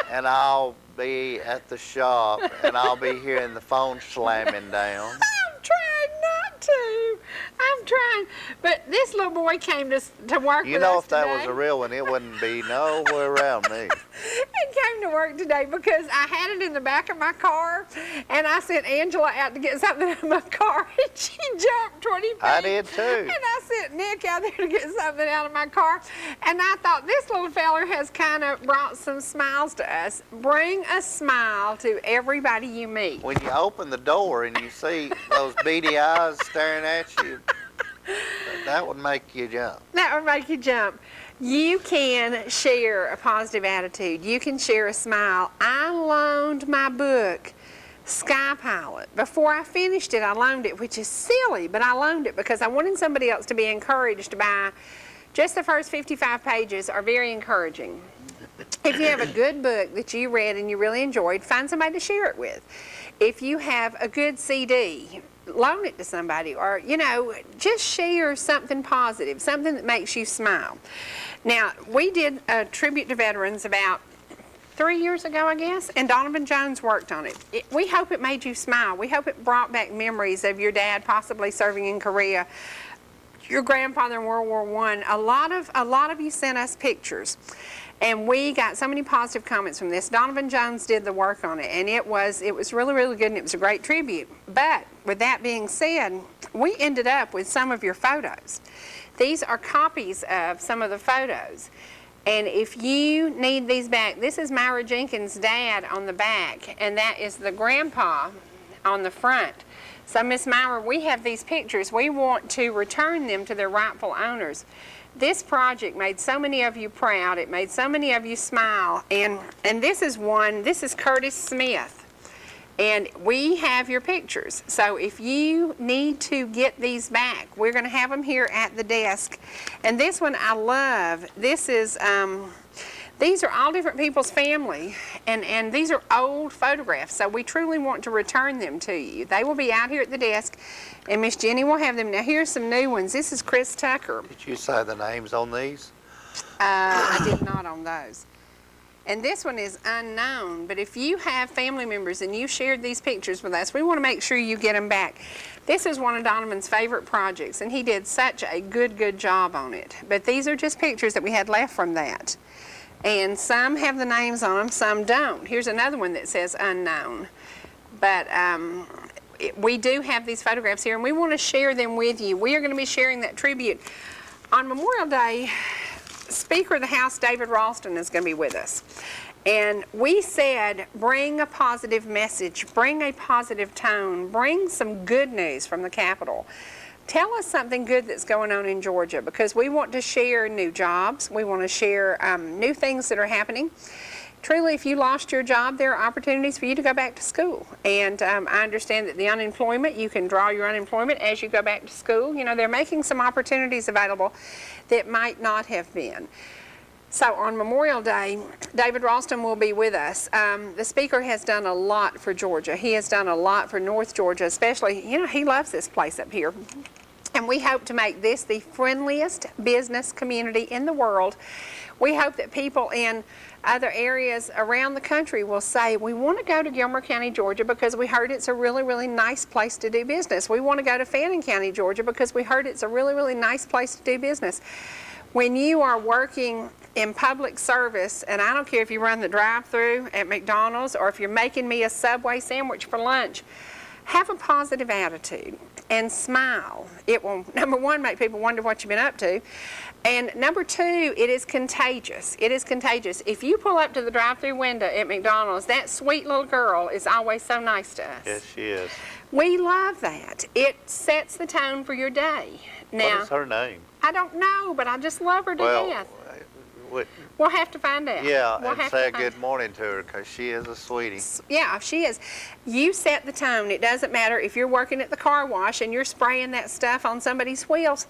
and I'll be at the shop, and I'll be hearing the phone slamming down. I'm trying not to. I'm trying. But this little boy came to work with us If that today. was a real one, it wouldn't be nowhere around me. He came to work today because I had it in the back of my car, and I sent Angela out to get something out of my car, and she jumped 20 feet. I did too. And I sent Nick out there to get something out of my car, and I thought this little feller has kind of brought some smiles to us. Bring a smile to everybody you meet. When you open the door and you see those beady eyes staring at you, That would make you jump. That would make you jump. You can share a positive attitude. You can share a smile. I loaned my book, Sky Pilot. Before I finished it, I loaned it, which is silly, but I loaned it because I wanted somebody else to be encouraged by just the first 55 pages are very encouraging. If you have a good book that you read and you really enjoyed, find somebody to share it with. If you have a good CD, loan it to somebody, or, you know, just share something positive, something that makes you smile. Now, we did a tribute to veterans about 3 years ago, I guess, and Donovan Jones worked on it. We hope it made you smile. We hope it brought back memories of your dad possibly serving in Korea, your grandfather in World War I. A lot of you sent us pictures, and we got so many positive comments from this. Donovan Jones did the work on it, and it was really, really good, and it was a great tribute. But with that being said, we ended up with some of your photos. These are copies of some of the photos. And if you need these back, this is Myra Jenkins' dad on the back, and that is the grandpa on the front. So, Miss Myra, we have these pictures. We want to return them to their rightful owners. This project made so many of you proud. It made so many of you smile. And this is one, this is Curtis Smith. And we have your pictures. So if you need to get these back, we're going to have them here at the desk. And this one I love. This is, these are all different people's family. And these are old photographs. So we truly want to return them to you. They will be out here at the desk. And Miss Jenny will have them. Now here's some new ones. This is Chris Tucker. Did you say the names on these? I did not on those. And this one is unknown, but if you have family members and you shared these pictures with us, we want to make sure you get them back. This is one of Donovan's favorite projects, and he did such a good job on it. But these are just pictures that we had left from that. And some have the names on them, some don't. Here's another one that says unknown. But we do have these photographs here, and we want to share them with you. We are going to be sharing that tribute. On Memorial Day, Speaker of the House David Ralston is going to be with us. And we said, bring a positive message, bring a positive tone, bring some good news from the Capitol. Tell us something good that's going on in Georgia, because we want to share new jobs. We want to share new things that are happening. Truly, if you lost your job, there are opportunities for you to go back to school. And I understand that the unemployment, you can draw your unemployment as you go back to school. You know, they're making some opportunities available that might not have been. So on Memorial Day, David Ralston will be with us. The Speaker has done a lot for Georgia. He has done a lot for North Georgia, especially, you know, he loves this place up here. And we hope to make this the friendliest business community in the world. We hope that people in other areas around the country will say, we want to go to Gilmer County, Georgia, because we heard it's a really nice place to do business. We want to go to Fannin County, Georgia, because we heard it's a really nice place to do business. When you are working in public service, and I don't care if you run the drive-thru at McDonald's or if you're making me a Subway sandwich for lunch, have a positive attitude and smile. It will, number one, make people wonder what you've been up to. And number two, it is contagious. It is contagious. If you pull up to the drive-thru window at McDonald's, that sweet little girl is always so nice to us. Yes, she is. We love that. It sets the tone for your day. Now, What is her name? I don't know, but I just love her to death. We'll have to find out. Yeah, we'll and say a good morning to her, because she is a sweetie. Yeah, she is. You set the tone. It doesn't matter if you're working at the car wash and you're spraying that stuff on somebody's wheels.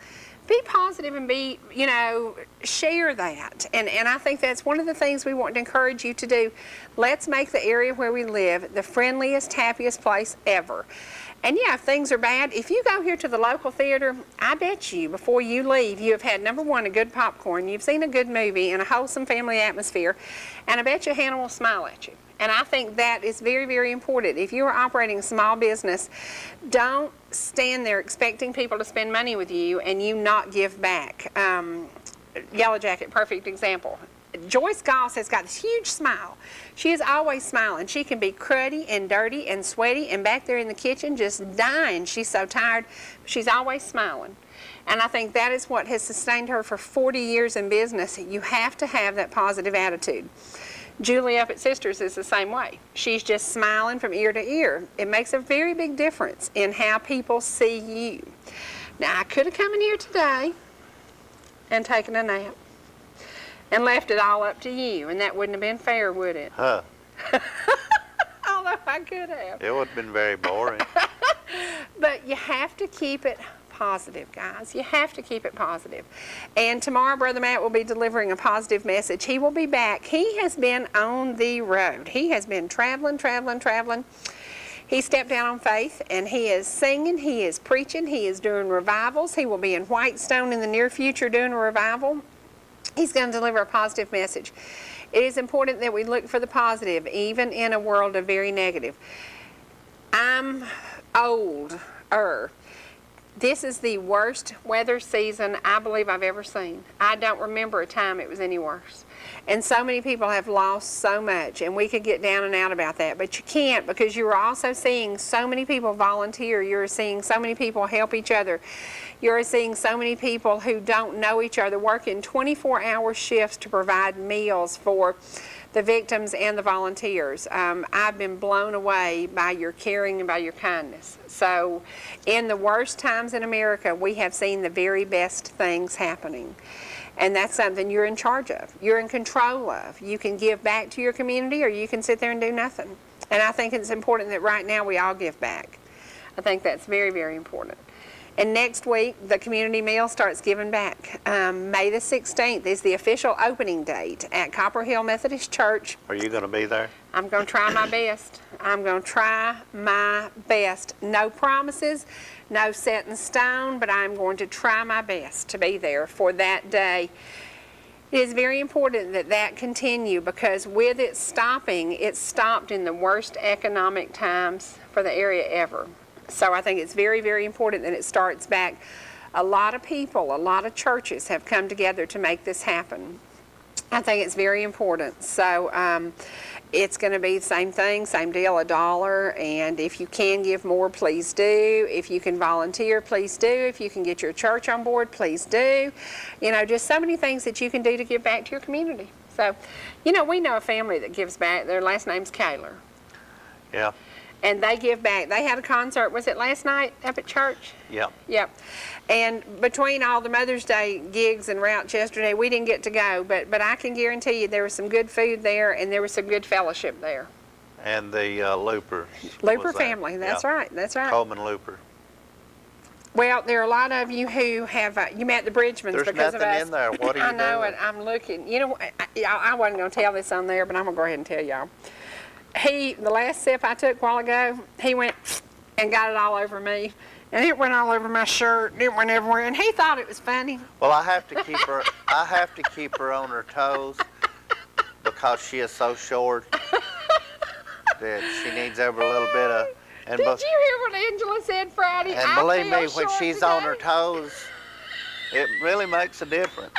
Be positive and be, you know, share that. And I think that's one of the things we want to encourage you to do. Let's make the area where we live the friendliest, happiest place ever. And yeah, if things are bad, if you go here to the local theater, I bet you before you leave, you have had, number one, a good popcorn, you've seen a good movie and a wholesome family atmosphere, and I bet you Hannah will smile at you. And I think that is very important. If you are operating a small business, don't stand there expecting people to spend money with you and you not give back. Yellow Jacket, perfect example. Joyce Goss has got this huge smile. She is always smiling. She can be cruddy and dirty and sweaty and back there in the kitchen just dying. She's so tired. She's always smiling. And I think that is what has sustained her for 40 years in business. You have to have that positive attitude. Julie up at Sisters is the same way. She's just smiling from ear to ear. It makes a very big difference in how people see you. Now, I could have come in here today and taken a nap and left it all up to you, and that wouldn't have been fair, would it? Huh. Although I could have. It would have been very boring. But you have to keep it positive, guys. You have to keep it positive. And tomorrow, Brother Matt will be delivering a positive message. He will be back. He has been on the road. He has been traveling. He stepped out on faith, and he is singing, he is preaching, he is doing revivals. He will be in Whitestone in the near future doing a revival. He's going to deliver a positive message. It is important that we look for the positive, even in a world of very negative. I'm older. This is the worst weather season I believe I've ever seen. I don't remember a time it was any worse. And so many people have lost so much, and we could get down and out about that, but you can't, because you're also seeing so many people volunteer. You're seeing so many people help each other. You're seeing so many people who don't know each other working 24-hour shifts to provide meals for the victims and the volunteers. I've been blown away by your caring and by your kindness. So in the worst times in America, we have seen the very best things happening. And that's something you're in charge of. You're in control of. You can give back to your community, or you can sit there and do nothing. And I think it's important that right now we all give back. I think that's very, very important. And next week, the community meal starts giving back. May the 16th is the official opening date at Copper Hill Methodist Church. Are you going to be there? I'm going to try my best. I'm going to try my best. No promises, no set in stone, but I'm going to try my best to be there for that day. It is very important that that continue, because with it stopping, it stopped in the worst economic times for the area ever. So I think it's very, very important that it starts back. A lot of people, a lot of churches have come together to make this happen. I think it's very important. So it's going to be the same thing, same deal, $1. And if you can give more, please do. If you can volunteer, please do. If you can get your church on board, please do. You know, just so many things that you can do to give back to your community. So, you know, we know a family that gives back. Their last name's Kaler. Yeah. And they give back. They had a concert, was it last night up at church? Yeah. Yep. And between all the Mother's Day gigs and routes yesterday, we didn't get to go, but I can guarantee you there was some good food there, and there was some good fellowship there. And the Looper. Looper family, that's right, that's right. Coleman Looper. Well, there are a lot of you who have, you met the Bridgemans There's because of us. nothing in there. What are you I know doing? it, I'm looking. You know, I wasn't going to tell this on there, but I'm going to go ahead and tell y'all. The last sip I took a while ago, he went and got it all over me. And it went all over my shirt, and it went everywhere, and he thought it was funny. Well, I have to keep her on her toes, because she is so short that she needs every little bit of. Did you hear what Angela said Friday? And believe me, when she's on her toes, it really makes a difference.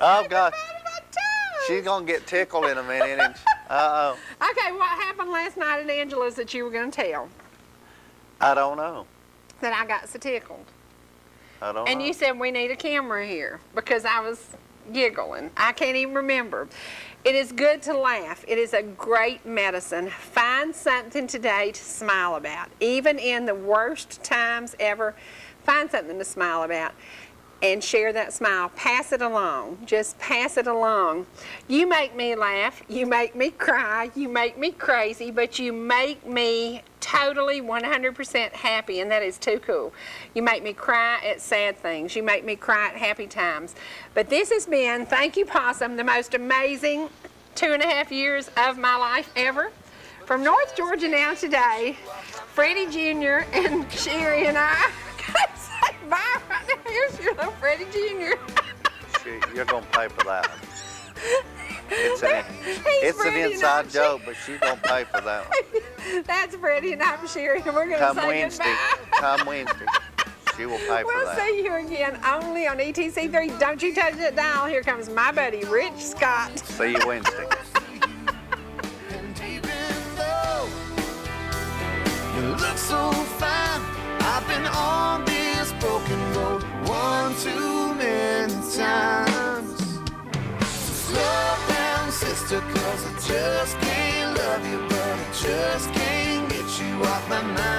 Oh God, she's gonna get tickled in a minute. And Okay, what happened last night at Angela's that you were going to tell? I don't know. That I got so tickled. I don't know. And you said we need a camera here because I was giggling. I can't even remember. It is good to laugh. It is a great medicine. Find something today to smile about. Even in the worst times ever, find something to smile about. And share that smile. Pass it along. Just pass it along. You make me laugh. You make me cry. You make me crazy. But you make me totally 100% happy. And that is too cool. You make me cry at sad things. You make me cry at happy times. But this has been, thank you, Possum, the most amazing 2.5 years of my life ever. From North Georgia now today, Freddy Jr. and Cherie and I gotta say bye right now. Here's your little Freddy Jr. You're gonna pay for that one. It's an Freddie inside and I'm joke, but she's gonna pay for that one. That's Freddie and I'm Cherie, and we're gonna Come say Wednesday. goodbye. Come Wednesday. She will pay for We'll that. see you again only on ETC3. Don't you touch that dial. Here comes my buddy, Rich Scott. See you Wednesday. And even though you look so fine, I've been on this broken road one too many times. So slow down, sister, 'cause I just can't love you, but I just can't get you off my mind.